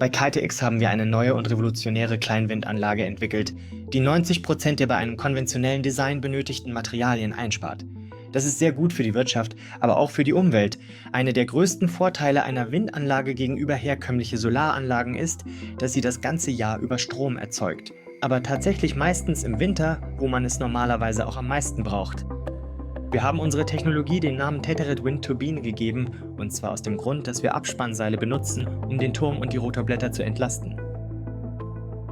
Bei KTX haben wir eine neue und revolutionäre Kleinwindanlage entwickelt, die 90% der bei einem konventionellen Design benötigten Materialien einspart. Das ist sehr gut für die Wirtschaft, aber auch für die Umwelt. Einer der größten Vorteile einer Windanlage gegenüber herkömmlichen Solaranlagen ist, dass sie das ganze Jahr über Strom erzeugt. Aber tatsächlich meistens im Winter, wo man es normalerweise auch am meisten braucht. Wir haben unsere Technologie den Namen Tethered Wind Turbine gegeben, und zwar aus dem Grund, dass wir Abspannseile benutzen, um den Turm und die Rotorblätter zu entlasten.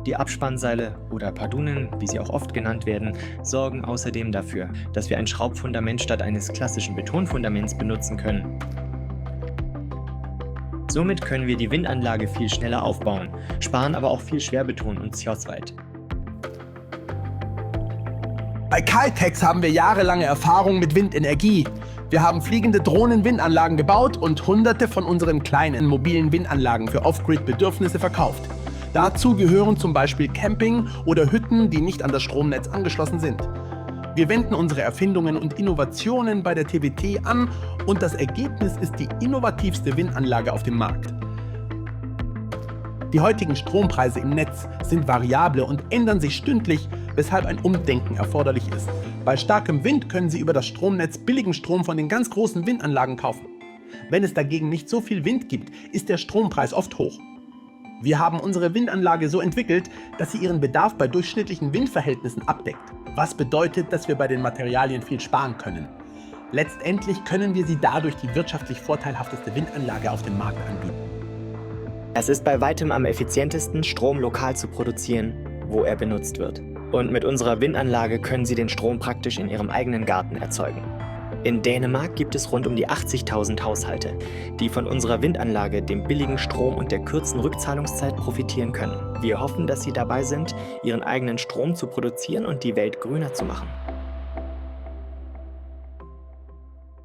Die Abspannseile oder Pardunen, wie sie auch oft genannt werden, sorgen außerdem dafür, dass wir ein Schraubfundament statt eines klassischen Betonfundaments benutzen können. Somit können wir die Windanlage viel schneller aufbauen, sparen aber auch viel Schwerbeton und Sjosswald. Bei Caltex haben wir jahrelange Erfahrung mit Windenergie. Wir haben fliegende Drohnen-Windanlagen gebaut und hunderte von unseren kleinen mobilen Windanlagen für Off-Grid-Bedürfnisse verkauft. Dazu gehören zum Beispiel Camping oder Hütten, die nicht an das Stromnetz angeschlossen sind. Wir wenden unsere Erfindungen und Innovationen bei der TWT an und das Ergebnis ist die innovativste Windanlage auf dem Markt. Die heutigen Strompreise im Netz sind variable und ändern sich stündlich, weshalb ein Umdenken erforderlich ist. Bei starkem Wind können Sie über das Stromnetz billigen Strom von den ganz großen Windanlagen kaufen. Wenn es dagegen nicht so viel Wind gibt, ist der Strompreis oft hoch. Wir haben unsere Windanlage so entwickelt, dass sie ihren Bedarf bei durchschnittlichen Windverhältnissen abdeckt. Was bedeutet, dass wir bei den Materialien viel sparen können. Letztendlich können wir sie dadurch die wirtschaftlich vorteilhafteste Windanlage auf dem Markt anbieten. Es ist bei weitem am effizientesten, Strom lokal zu produzieren, wo er benutzt wird. Und mit unserer Windanlage können Sie den Strom praktisch in Ihrem eigenen Garten erzeugen. In Dänemark gibt es rund um die 80.000 Haushalte, die von unserer Windanlage, dem billigen Strom und der kurzen Rückzahlungszeit profitieren können. Wir hoffen, dass Sie dabei sind, Ihren eigenen Strom zu produzieren und die Welt grüner zu machen.